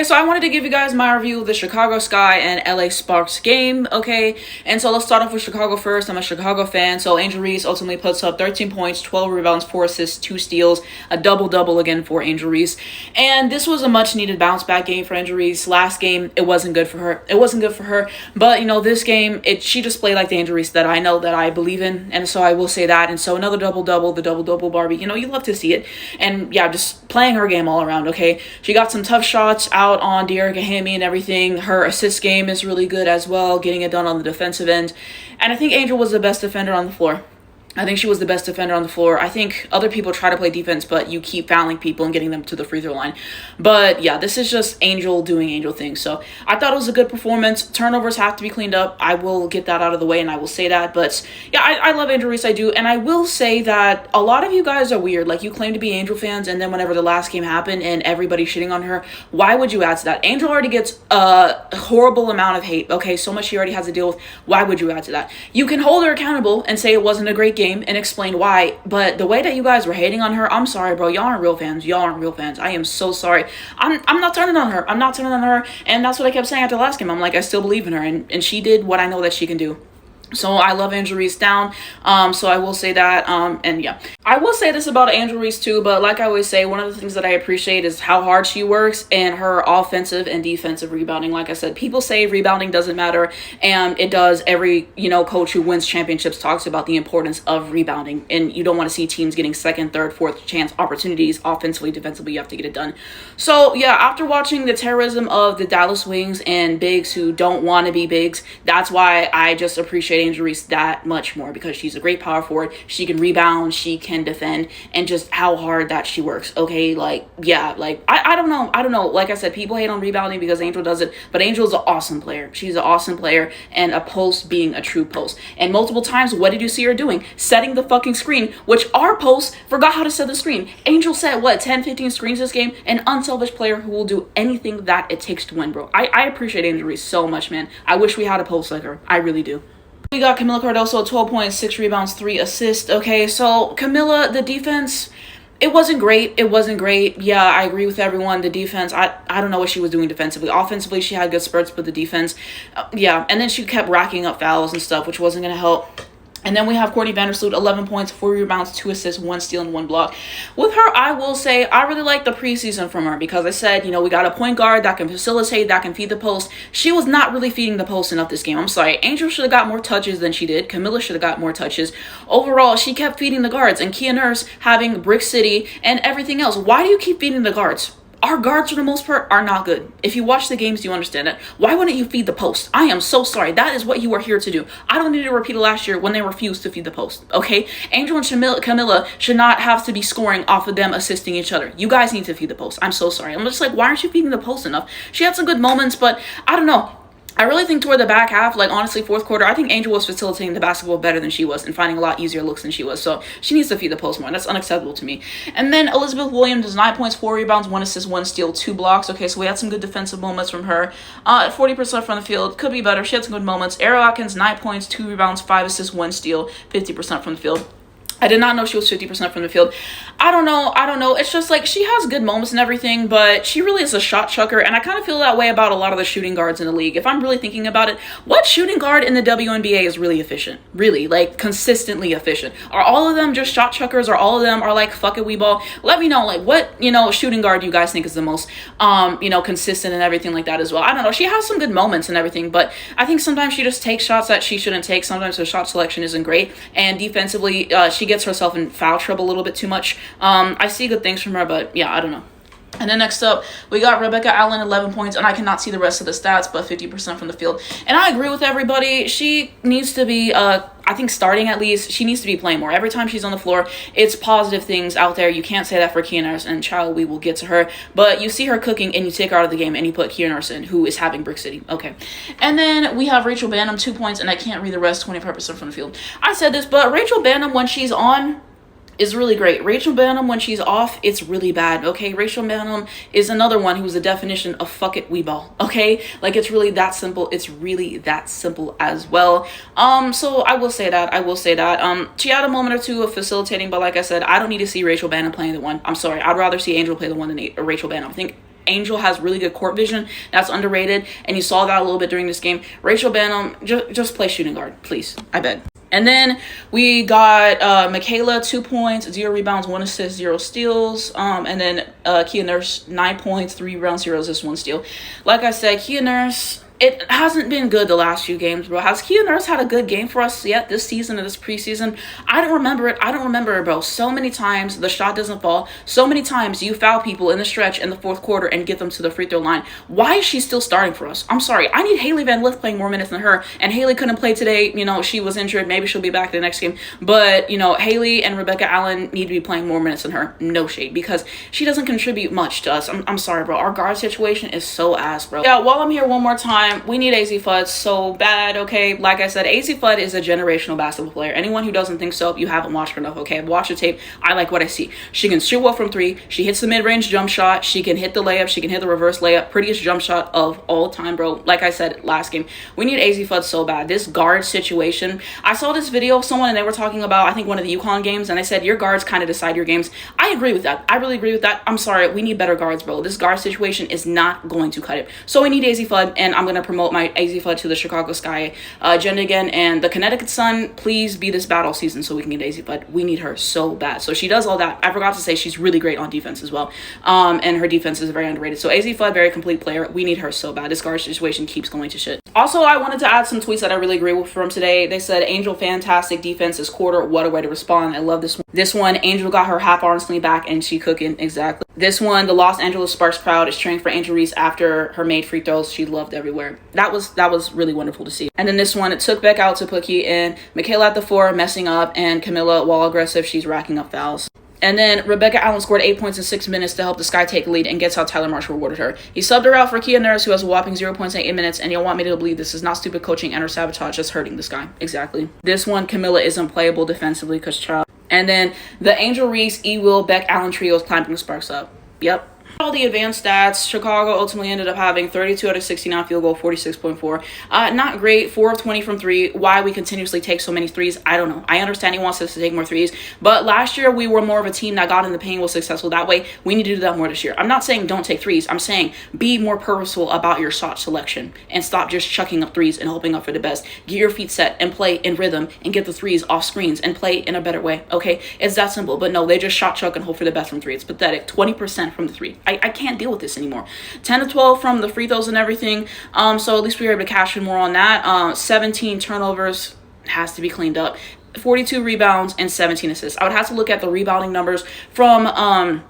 Okay, so I wanted to give you guys my review of the Chicago Sky and LA Sparks game, okay? And so let's start off with Chicago first. I'm a Chicago fan, so Angel Reese ultimately puts up 13 points, 12 rebounds, 4 assists, 2 steals, a double-double again for Angel Reese. And this was a much-needed bounce-back game for Angel Reese. Last game, it wasn't good for her. But, you know, this game, she just played like the Angel Reese that I know, that I believe in, and so I will say that. And so another double-double, the double-double Barbie, you know, you love to see it. And, yeah, just playing her game all around, okay? She got some tough shots out on De'Erica Hammy and everything. Her assist game is really good as well, getting it done on the defensive end. And I think Angel was the best defender on the floor. I think she was the best defender on the floor. I think other people try to play defense, but you keep fouling people and getting them to the free throw line. But yeah, this is just Angel doing Angel things. So I thought it was a good performance. Turnovers have to be cleaned up. I will get that out of the way, and I will say that. But yeah, I love Angel Reese. I do. And I will say that a lot of you guys are weird. Like, you claim to be Angel fans, and then whenever the last game happened and everybody's shitting on her, why would you add to that? Angel already gets a horrible amount of hate. Okay, so much she already has to deal with. Why would you add to that? You can hold her accountable and say it wasn't a great game and explain why, but the way that you guys were hating on her, I'm sorry, bro. Y'all aren't real fans. I am so sorry. I'm not turning on her. And that's what I kept saying after the last game. I'm like, I still believe in her, and she did what I know that she can do. So I love Angel Reese down. So I will say that. And yeah, I will say this about Angel Reese too, but like I always say, one of the things that I appreciate is how hard she works and her offensive and defensive rebounding. Like I said, people say rebounding doesn't matter, and it does. Every, coach who wins championships talks about the importance of rebounding, and you don't want to see teams getting second, third, fourth chance opportunities offensively, defensively. You have to get it done. So yeah, after watching the terrorism of the Dallas Wings and bigs who don't want to be bigs, that's why I just appreciate Angel Reese that much more, because she's a great power forward. She can rebound, she can defend, and just how hard that she works. Okay, like, yeah, like I don't know. Like I said, people hate on rebounding because Angel does it, but Angel's an awesome player. She's an awesome player, and a post being a true post. And multiple times, what did you see her doing? Setting the fucking screen, which our post forgot how to set the screen. Angel set 10, 15 screens this game. An unselfish player who will do anything that it takes to win, bro. I appreciate Angel Reese so much, man. I wish we had a post like her. I really do. We got Camila Cardoso, 12 points, 6 rebounds, 3 assists. Okay, so Camila, the defense, it wasn't great. Yeah, I agree with everyone. The defense, I don't know what she was doing defensively. Offensively, she had good spurts, but the defense, yeah. And then she kept racking up fouls and stuff, which wasn't going to help. And then we have Courtney Vandersloot, 11 points, 4 rebounds, 2 assists, 1 steal, and 1 block. With her, I will say I really like the preseason from her, because I said, we got a point guard that can facilitate, that can feed the post. She was not really feeding the post enough this game. I'm sorry. Angel should have got more touches than she did. Camila should have got more touches. Overall, she kept feeding the guards, and Kia Nurse having Brick City and everything else. Why do you keep feeding the guards? Our guards, for the most part, are not good. If you watch the games, you understand it. Why wouldn't you feed the post? I am so sorry. That is what you are here to do. I don't need to repeat it last year when they refused to feed the post, okay? Angel and Camila should not have to be scoring off of them assisting each other. You guys need to feed the post. I'm so sorry. I'm just like, why aren't you feeding the post enough? She had some good moments, but I don't know. I really think toward the back half, like honestly, fourth quarter, I think Angel was facilitating the basketball better than she was and finding a lot easier looks than she was. So she needs to feed the post more. That's unacceptable to me. And then Elizabeth Williams, 9 points, 4 rebounds, 1 assist, 1 steal, 2 blocks. Okay, so we had some good defensive moments from her. 40% from the field. Could be better. She had some good moments. Ariel Atkins, 9 points, 2 rebounds, 5 assists, 1 steal, 50% from the field. I did not know she was 50% from the field. I don't know. It's just like she has good moments and everything, but she really is a shot chucker, and I kind of feel that way about a lot of the shooting guards in the league. If I'm really thinking about it, what shooting guard in the WNBA is really efficient? Really, like, consistently efficient? Are all of them just shot chuckers, or all of them are like, fuck it, we ball? Let me know, like, what, shooting guard you guys think is the most, consistent and everything like that as well. I don't know. She has some good moments and everything, but I think sometimes she just takes shots that she shouldn't take. Sometimes her shot selection isn't great, and defensively, she gets herself in foul trouble a little bit too much. I see good things from her, but yeah, I don't know. And then next up, we got Rebecca Allen, 11 points, and I cannot see the rest of the stats, but 50% from the field. And I agree with everybody. She needs to be, I think starting at least, she needs to be playing more. Every time she's on the floor, it's positive things out there. You can't say that for Kia Nurse, and child, we will get to her. But you see her cooking, and you take her out of the game, and you put Kia Nurse in, who is having Brick City. Okay. And then we have Rachel Banham, 2 points, and I can't read the rest, 25% from the field. I said this, but Rachel Banham, when she's on, is really great. Rachel Banham, when she's off, it's really bad, okay? Rachel Banham is another one who's the definition of fuck it, we ball, okay? Like, it's really that simple. It's really that simple as well. So I will say that. She had a moment or two of facilitating, but like I said, I don't need to see Rachel Banham playing the one. I'm sorry. I'd rather see Angel play the one than Rachel Banham. I think Angel has really good court vision. That's underrated, and you saw that a little bit during this game. Rachel Banham, just play shooting guard, please. I beg. And then we got Michaela, 2 points, 0 rebounds, 1 assist, 0 steals. And then Kia Nurse, 9 points, 3 rebounds, 0 assists, 1 steal. Like I said, Kia Nurse, it hasn't been good the last few games, bro. Has Kia Nurse had a good game for us yet this season or this preseason? I don't remember it. I don't remember it, bro. So many times the shot doesn't fall. So many times you foul people in the stretch in the fourth quarter and get them to the free throw line. Why is she still starting for us? I'm sorry. I need Haley Van Lith playing more minutes than her. And Haley couldn't play today. You know, she was injured. Maybe she'll be back in the next game. But, you know, Haley and Rebecca Allen need to be playing more minutes than her. No shade. Because she doesn't contribute much to us. I'm sorry, bro. Our guard situation is so ass, bro. Yeah, while I'm here one more time, we need AZ Fudd so bad, okay? Like I said, AZ Fudd is a generational basketball player. Anyone who doesn't think so, you haven't watched her enough, okay? I've watched the tape. I like what I see. She can shoot well from 3. She hits the mid-range jump shot. She can hit the layup. She can hit the reverse layup. Prettiest jump shot of all time, bro. Like I said last game, we need AZ Fudd so bad. This guard situation, I saw this video of someone and they were talking about, I think, one of the UConn games, and they said your guards kind of decide your games. I agree with that. I really agree with that. I'm sorry. We need better guards, bro. This guard situation is not going to cut it. So we need AZ Fudd, and I'm going to promote my AZ Fudd to the Chicago Sky agenda again. And the Connecticut Sun, please be this battle season so we can get AZ Fudd. We need her so bad. So she does all that. I forgot to say she's really great on defense as well. And her defense is very underrated. So AZ Fudd, very complete player. We need her so bad. This guard situation keeps going to shit. Also, I wanted to add some tweets that I really agree with from today. They said, Angel, fantastic defense this quarter. What a way to respond. I love this one. This one, Angel got her half arm sling back and she cooking. Exactly. This one, the Los Angeles Sparks crowd is cheering for Angel Reese after her made free throws. She loved everywhere. That was really wonderful to see. And then this one, it took Beck out to put Key in. Michaela at the 4, messing up, and Camilla, while aggressive, she's racking up fouls. And then Rebecca Allen scored 8 points in 6 minutes to help the Sky take a lead, and guess how Tyler Marsh rewarded her. He subbed her out for Kia Nurse, who has a whopping 0 points in 8 minutes, and you'll want me to believe this is not stupid coaching and or sabotage, just hurting the Sky. Exactly. This one, Camilla isn't playable defensively because child. And then the Angel Reese, E-Will, Beck Allen trio is climbing the Sparks up. Yep. All the advanced stats, Chicago ultimately ended up having 32 out of 69 field goal, 46.4. Not great, 4 of 20 from 3. Why we continuously take so many threes, I don't know. I understand he wants us to take more threes, but last year we were more of a team that got in the paint, was successful that way. We need to do that more this year. I'm not saying don't take threes. I'm saying be more purposeful about your shot selection and stop just chucking up threes and hoping up for the best. Get your feet set and play in rhythm and get the threes off screens and play in a better way, okay? It's that simple, but no, they just shot chuck and hope for the best from 3. It's pathetic. 20% from the 3. I can't deal with this anymore. 10 to 12 from the free throws and everything. So at least we were able to cash in more on that. 17 turnovers has to be cleaned up. 42 rebounds and 17 assists. I would have to look at the rebounding numbers from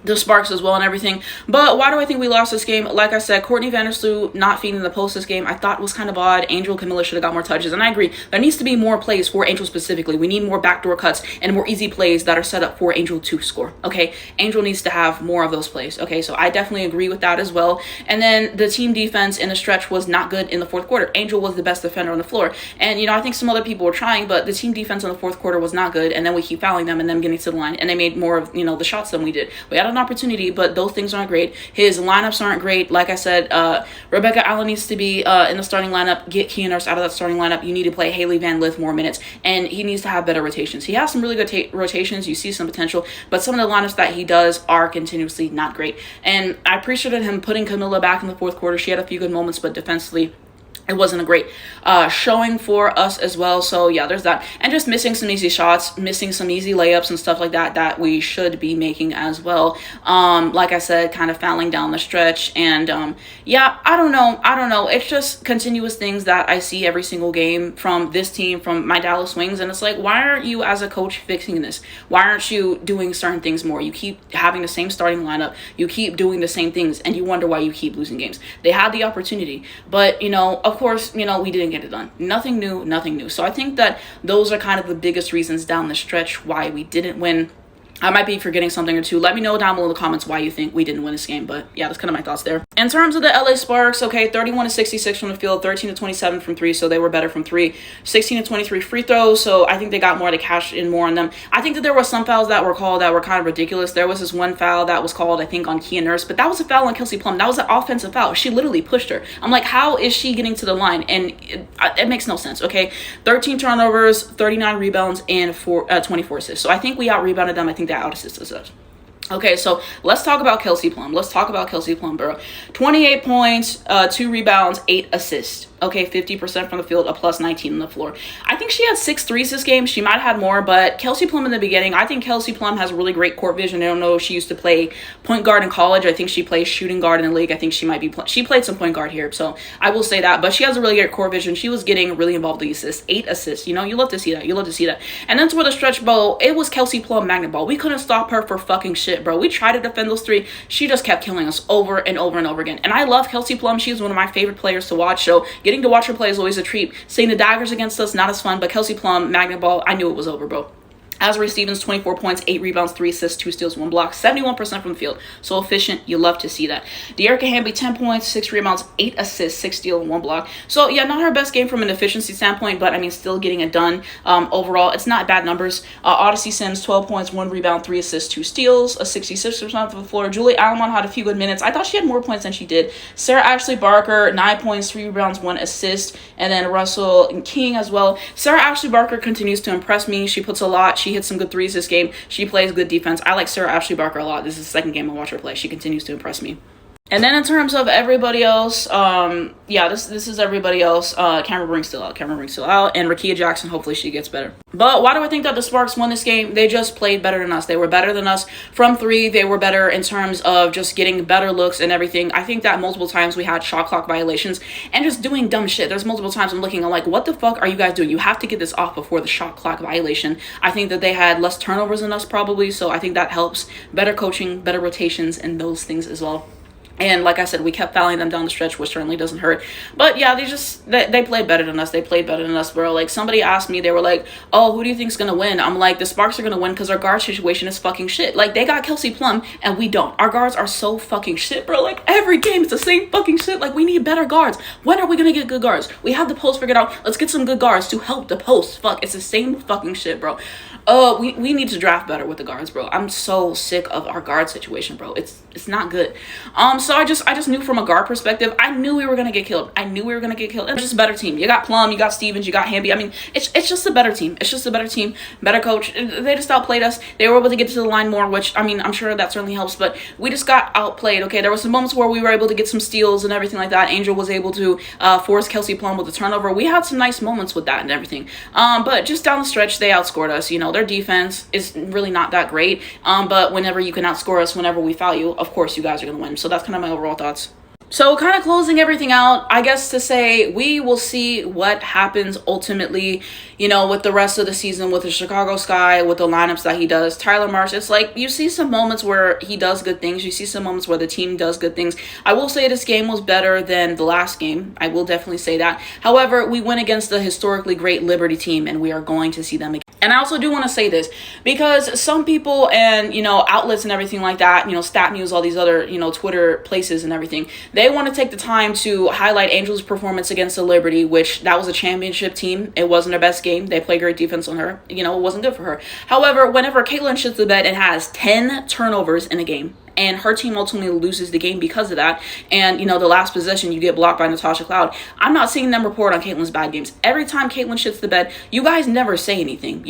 the Sparks as well and everything. But why do I think we lost this game? Like I said, Courtney Vandersloot not feeding the post this game I thought was kind of odd. Angel, Camilla should have got more touches, and I agree. There needs to be more plays for Angel specifically. We need more backdoor cuts and more easy plays that are set up for Angel to score, okay? Angel needs to have more of those plays, okay? So I definitely agree with that as well. And then the team defense in the stretch was not good in the fourth quarter. Angel was the best defender on the floor. And, you know, I think some other people were trying, but the team defense in the fourth quarter was not good. And then we keep fouling them and them getting to the line. And they made more of, you know, the shots than we did. We had an opportunity, but those things aren't great. His lineups aren't great. Like I said, Rebecca Allen needs to be in the starting lineup. Get Kia Nurse out of that starting lineup. You need to play Haley Van Lith more minutes, and he needs to have better rotations. He has some really good rotations. You see some potential, but some of the lineups that he does are continuously not great. And I appreciated him putting Camilla back in the fourth quarter. She had a few good moments, but defensively, it wasn't a great showing for us as well. So yeah, there's that. And just missing some easy shots, missing some easy layups and stuff like that that we should be making as well. Like I said, kind of fouling down the stretch. And yeah, I don't know. It's just continuous things that I see every single game from this team, from my Dallas Wings. And it's like, why aren't you as a coach fixing this? Why aren't you doing certain things more? You keep having the same starting lineup. You keep doing the same things, and you wonder why you keep losing games. They had the opportunity, but, you know, of course, you know, we didn't get it done. Nothing new. So I think that those are kind of the biggest reasons down the stretch why we didn't win. I might be forgetting something or two. Let me know down below in the comments why you think we didn't win this game. But yeah, that's kind of my thoughts there. In terms of the LA Sparks, okay, 31 to 66 from the field, 13 to 27 from 3, so they were better from 3. 16 to 23 free throws, so I think they got more to cash in more on them. I think that there were some fouls that were called that were kind of ridiculous. There was this one foul that was called, I think, on Kia Nurse, but that was a foul on Kelsey Plum. That was an offensive foul. She literally pushed her. I'm like, how is she getting to the line? And it makes no sense, okay? 13 turnovers, 39 rebounds, and 24 assists. So I think we out-rebounded them. I think they out-assisted us. Okay, so let's talk about Kelsey Plum. Let's talk about Kelsey Plum, bro. 28 points, 2 rebounds, 8 assists. Okay, 50% from the field, a plus 19 on the floor. I think she had 6 threes this game. She might have had more, but Kelsey Plum in the beginning, I think Kelsey Plum has really great court vision. I don't know if she used to play point guard in college. I think she plays shooting guard in the league. I think she might be, she played some point guard here, so I will say that. But she has a really great court vision. She was getting really involved with the assists. 8 assists, you know, you love to see that. You love to see that. And then toward the stretch, bro, it was Kelsey Plum magnet ball. We couldn't stop her for fucking shit, bro. We tried to defend those 3. She just kept killing us over and over and over again. And I love Kelsey Plum. She's one of my favorite players to watch, so getting to watch her play is always a treat. Seeing the daggers against us, not as fun, but Kelsey Plum, magnet ball, I knew it was over, bro. Asbury Stevens, 24 points, 8 rebounds, 3 assists, 2 steals, 1 block, 71% from the field. So efficient. You love to see that. De'Erica Hamby, 10 points, 6 rebounds, 8 assists, 6 steals, and 1 block. So, yeah, not her best game from an efficiency standpoint, but, I mean, still getting it done. Overall, it's not bad numbers. Odyssey Sims, 12 points, 1 rebound, 3 assists, 2 steals, a 66% from the floor. Julie Allen had a few good minutes. I thought she had more points than she did. Sarah Ashley Barker, 9 points, 3 rebounds, 1 assist, and then Russell King as well. Sarah Ashley Barker continues to impress me. She puts a lot. She hits some good threes this game. She plays good defense. I like Sarah Ashley Barker a lot. This is the second game I watch her play. She continues to impress me. And then in terms of everybody else, yeah, this is everybody else. Cameron Brink's still out. And Rakia Jackson, hopefully she gets better. But why do I think that the Sparks won this game? They just played better than us. They were better than us from 3. They were better in terms of just getting better looks and everything. I think that multiple times we had shot clock violations and just doing dumb shit. There's multiple times I'm like, what the fuck are you guys doing? You have to get this off before the shot clock violation. I think that they had less turnovers than us probably, so I think that helps. Better coaching, better rotations, and those things as well. And like I said, we kept fouling them down the stretch, which certainly doesn't hurt. But yeah, they played better than us. They played better than us, bro. Like, somebody asked me, they were like, oh, who do you think's gonna win? I'm like, the Sparks are gonna win because our guard situation is fucking shit. Like, they got Kelsey Plum and we don't. Our guards are so fucking shit, bro. Like, every game it's the same fucking shit. Like, we need better guards. When are we gonna get good guards? We have the post figured out. Let's get some good guards to help the post. Fuck, it's the same fucking shit, bro. We need to draft better with the guards, bro. I'm so sick of our guard situation, bro. It's not good. So I just knew from a guard perspective, I knew we were gonna get killed. And it's just a better team. You got Plum, you got Stevens, you got Hamby. I mean, it's just a better team. It's just a better team, better coach. They just outplayed us. They were able to get to the line more, which, I mean, I'm sure that certainly helps, but we just got outplayed. Okay, there were some moments where we were able to get some steals and everything like that. Angel was able to force Kelsey Plum with a turnover. We had some nice moments with that and everything. But just down the stretch, they outscored us. You know, their defense is really not that great. But whenever you can outscore us, whenever we foul you, of course you guys are gonna win. So that's kind of my overall thoughts. So kind of closing everything out, I guess to say we will see what happens ultimately, you know, with the rest of the season with the Chicago Sky, with the lineups that he does. Tyler Marsh, it's like you see some moments where he does good things. You see some moments where the team does good things. I will say this game was better than the last game. I will definitely say that. However, we went against the historically great Liberty team and we are going to see them again. And I also do want to say this because some people and, you know, outlets and everything like that, you know, Stat News, all these other, you know, Twitter places and everything, they want to take the time to highlight Angel's performance against the Liberty, which that was a championship team. It wasn't her best game. They played great defense on her. You know, it wasn't good for her. However, whenever Caitlin shits the bed and has 10 turnovers in a game, and her team ultimately loses the game because of that. And, you know, the last possession, you get blocked by Natasha Cloud. I'm not seeing them report on Caitlin's bad games. Every time Caitlin shits the bed, you guys never say anything.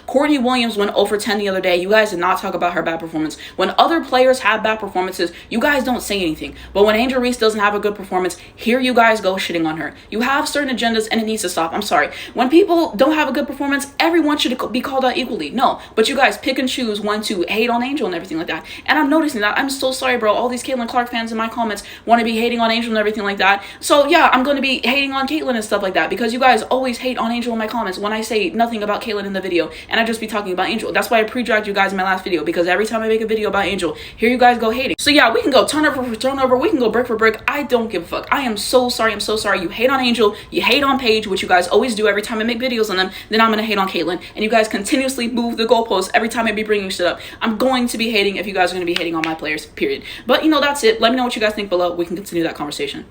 Courtney Williams went 0 for 10 the other day. You guys did not talk about her bad performance. When other players have bad performances, you guys don't say anything. But when Angel Reese doesn't have a good performance, here you guys go shitting on her. You have certain agendas and it needs to stop. I'm sorry. When people don't have a good performance, everyone should be called out equally. No, but you guys pick and choose when to hate on Angel and everything like that. And I'm noticing that. I'm so sorry, bro. All these Caitlin Clark fans in my comments want to be hating on Angel and everything like that. So yeah, I'm going to be hating on Caitlin and stuff like that because you guys always hate on Angel in my comments when I say nothing about Caitlin in the video and I just be talking about Angel. That's why I pre-dragged you guys in my last video because every time I make a video about Angel, here you guys go hating. So yeah, we can go turnover for turnover. We can go brick for brick. I don't give a fuck. I am so sorry. I'm so sorry. You hate on Angel. You hate on Paige, which you guys always do every time I make videos on them. Then I'm going to hate on Caitlin. And you guys continuously move the goalposts every time I be bringing shit up. I'm going to be hating if you guys are going to be hating on my players, period. But, you know, that's it. Let me know what you guys think below. We can continue that conversation.